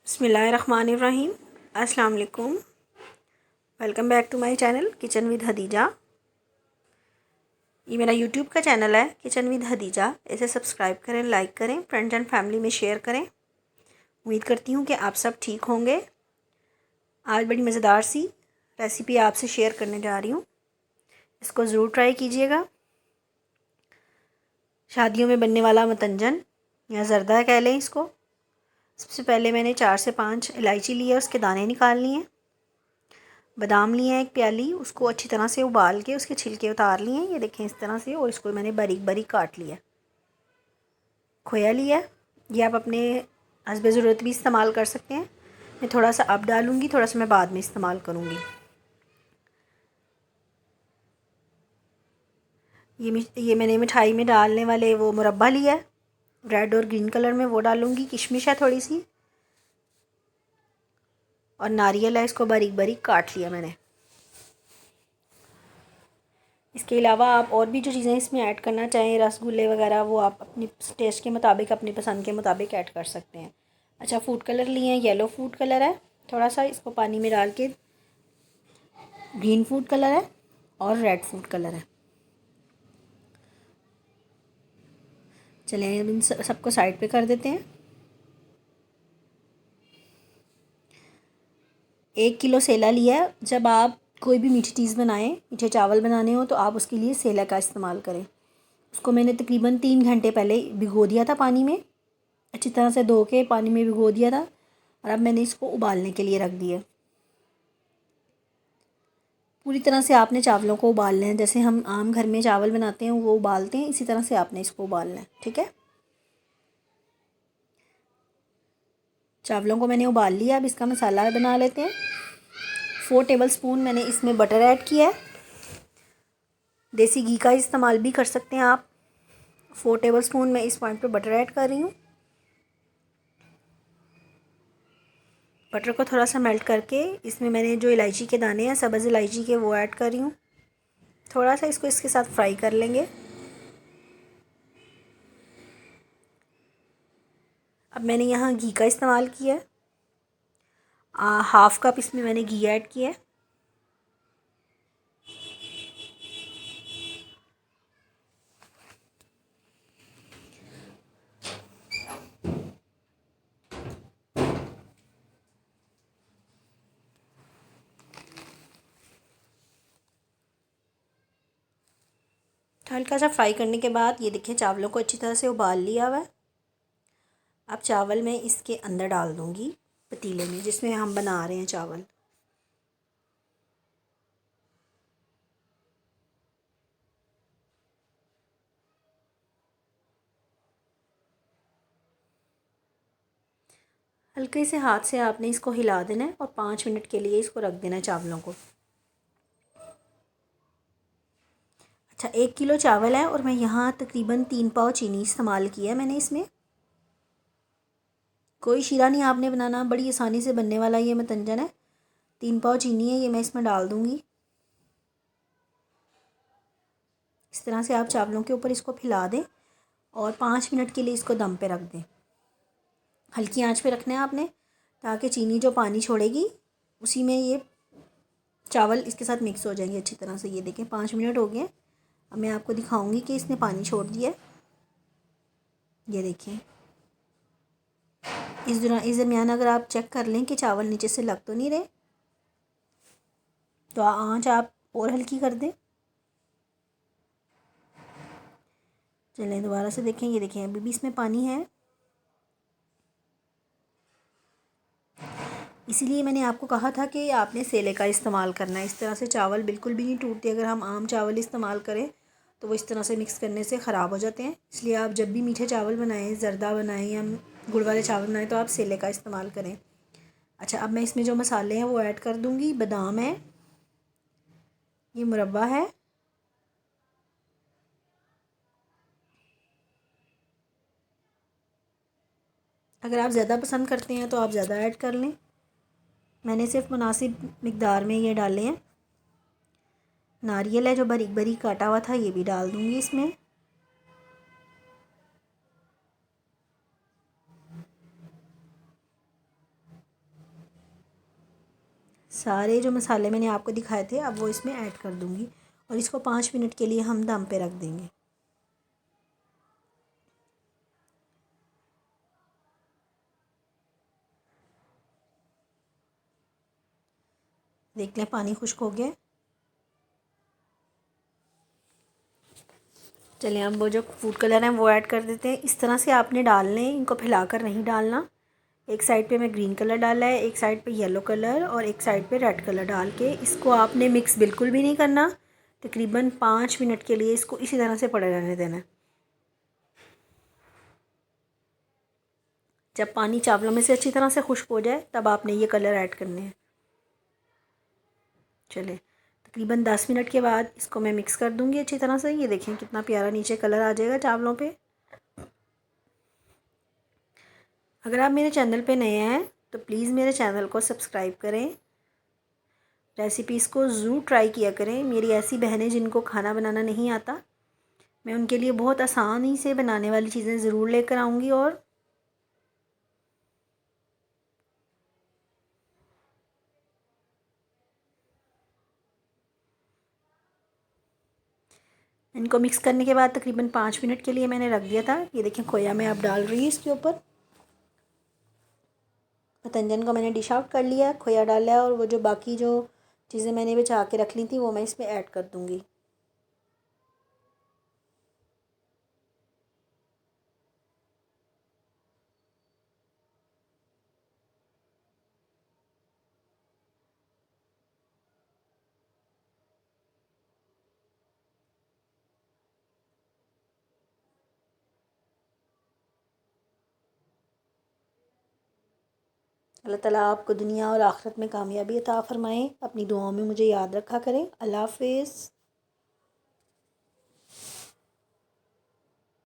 बिस्मिल्लाहिर्रहमानिर्रहीम। अस्सलाम वालेकुम। Welcome back to my channel kitchen with Hadija. ये मेरा यूट्यूब का चैनल है किचन विद हदीजा। इसे सब्सक्राइब करें, लाइक करें, फ्रेंड्स एंड फैमिली में शेयर करें। उम्मीद करती हूँ कि आप सब ठीक होंगे। आज बड़ी मज़ेदार सी रेसिपी आपसे शेयर करने जा रही हूँ। इसको ज़रूर ट्राई कीजिएगा। शादियों में बनने वाला मतंजन या ज़र्दा कह लें इसको। सबसे पहले मैंने 4 से 5 इलायची ली है, उसके दाने निकाल लिए हैं। बादाम लिए हैं 1 प्याली, उसको अच्छी तरह से उबाल के उसके छिलके उतार लिए हैं, ये देखें इस तरह से। और इसको मैंने बारीक बारीक काट लिया। खोया लिया, ये आप अपने हस्बे ज़रूरत भी इस्तेमाल कर सकते हैं। मैं थोड़ा सा अब डालूँगी, थोड़ा सा मैं बाद में इस्तेमाल करूँगी। ये मैंने मिठाई में डालने वाले वो मुरब्बा लिया है, रेड और ग्रीन कलर में, वो डालूँगी। किशमिश है थोड़ी सी, और नारियल है, इसको बारीक बारीक काट लिया मैंने। इसके अलावा आप और भी जो चीज़ें इसमें ऐड करना चाहें, रसगुल्ले वगैरह, वो आप अपनी टेस्ट के मुताबिक, अपनी पसंद के मुताबिक ऐड कर सकते हैं। अच्छा, फूड कलर लिए हैं, येलो फूड कलर है थोड़ा सा, इसको पानी में डाल के। ग्रीन फूड कलर है और रेड फूड कलर है। चलिए अब इन सबको साइड पे कर देते हैं। 1 किलो सेला लिया है। जब आप कोई भी मीठी चीज़ बनाएं, मीठे चावल बनाने हो, तो आप उसके लिए सेला का इस्तेमाल करें। उसको मैंने तकरीबन 3 घंटे पहले भिगो दिया था पानी में, अच्छी तरह से धो के पानी में भिगो दिया था। और अब मैंने इसको उबालने के लिए रख दिया। पूरी तरह से आपने चावलों को उबालना है, जैसे हम आम घर में चावल बनाते हैं वो उबालते हैं, इसी तरह से आपने इसको उबालना है। ठीक है, चावलों को मैंने उबाल लिया। अब इसका मसाला बना लेते हैं। 4 टेबल स्पून मैंने इसमें बटर ऐड किया है। देसी घी का इस्तेमाल भी कर सकते हैं आप। 4 टेबल स्पून मैं इस पॉइंट पे बटर ऐड कर रही हूँ। बटर को थोड़ा सा मेल्ट करके इसमें मैंने जो इलायची के दाने हैं, सब्ज़ इलायची के, वो ऐड कर रही हूँ। थोड़ा सा इसको इसके साथ फ्राई कर लेंगे। अब मैंने यहाँ घी का इस्तेमाल किया है। 1/2 कप इसमें मैंने घी ऐड किया है। हल्का सा फ्राई करने के बाद ये देखिए चावलों को अच्छी तरह से उबाल लिया हुआ है। अब चावल मैं इसके अंदर डाल दूँगी, पतीले में जिसमें हम बना रहे हैं चावल। हल्के से हाथ से आपने इसको हिला देना है और 5 मिनट के लिए इसको रख देना है चावलों को। अच्छा, 1 किलो चावल है और मैं यहाँ तकरीबन 3 पाव चीनी इस्तेमाल किया है मैंने इसमें। कोई शीरा नहीं आपने बनाना, बड़ी आसानी से बनने वाला ये मतंजन है। 3 पाव चीनी है, ये मैं इसमें डाल दूँगी। इस तरह से आप चावलों के ऊपर इसको फैला दें और 5 मिनट के लिए इसको दम पे रख दें। हल्की आंच पे रखना है आपने, ताकि चीनी जो पानी छोड़ेगी उसी में ये चावल इसके साथ मिक्स हो जाएंगे अच्छी तरह से। ये देखें 5 मिनट हो गए। अब मैं आपको दिखाऊंगी कि इसने पानी छोड़ दिया है। ये देखें, इस दरमियान अगर आप चेक कर लें कि चावल नीचे से लग तो नहीं रहे, तो आंच आप और हल्की कर दें। चलें दोबारा से देखें, ये देखें अभी भी इसमें पानी है। इसीलिए मैंने आपको कहा था कि आपने सेले का इस्तेमाल करना है। इस तरह से चावल बिल्कुल भी नहीं टूटते। अगर हम आम चावल इस्तेमाल करें तो वो इस तरह से मिक्स करने से ख़राब हो जाते हैं। इसलिए आप जब भी मीठे चावल बनाएं, ज़र्दा बनाएं या गुड़ वाले चावल बनाएं, तो आप सेले का इस्तेमाल करें। अच्छा, अब मैं इसमें जो मसाले हैं वो ऐड कर दूँगी। बादाम है, ये मुरब्बा है, अगर आप ज़्यादा पसंद करते हैं तो आप ज़्यादा ऐड कर लें। मैंने सिर्फ मुनासिब मिकदार में ये डाले हैं। नारियल है जो बारीक बारीक काटा हुआ था, ये भी डाल दूँगी इसमें। सारे जो मसाले मैंने आपको दिखाए थे अब वो इसमें ऐड कर दूँगी और इसको 5 मिनट के लिए हम दम पे रख देंगे। देख लें पानी खुश्क हो गया। चलिए अब वो जो फूड कलर हैं वो ऐड कर देते हैं। इस तरह से आपने डालने हैं, इनको फैलाकर नहीं डालना। एक साइड पे मैं ग्रीन कलर डाला है, एक साइड पे येलो कलर और एक साइड पे रेड कलर डाल के इसको आपने मिक्स बिल्कुल भी नहीं करना। तकरीबन 5 मिनट के लिए इसको इसी तरह से पड़े रहने देना। जब पानी चावलों में से अच्छी तरह से खुश्क हो जाए तब आपने ये कलर ऐड करने हैं। चले तकरीबन 10 मिनट के बाद इसको मैं मिक्स कर दूँगी अच्छी तरह से। ये देखें कितना प्यारा नीचे कलर आ जाएगा चावलों पे। अगर आप मेरे चैनल पे नए हैं तो प्लीज़ मेरे चैनल को सब्सक्राइब करें। रेसिपीज़ को ज़रूर ट्राई किया करें। मेरी ऐसी बहनें जिनको खाना बनाना नहीं आता, मैं उनके लिए बहुत आसानी से बनाने वाली चीज़ें ज़रूर लेकर आऊँगी। और इनको मिक्स करने के बाद तकरीबन 5 मिनट के लिए मैंने रख दिया था। ये देखें खोया मैं अब डाल रही हूँ इसके ऊपर। पतंजन को मैंने डिश आउट कर लिया, खोया डाला है और वो जो बाकी जो चीज़ें मैंने बचा के रख ली थी वो मैं इसमें ऐड कर दूँगी। अल्लाह ताला आपको दुनिया और आखिरत में कामयाबी अता फ़रमाएँ। अपनी दुआओं में मुझे याद रखा करें। अल्लाह हाफ़िज़।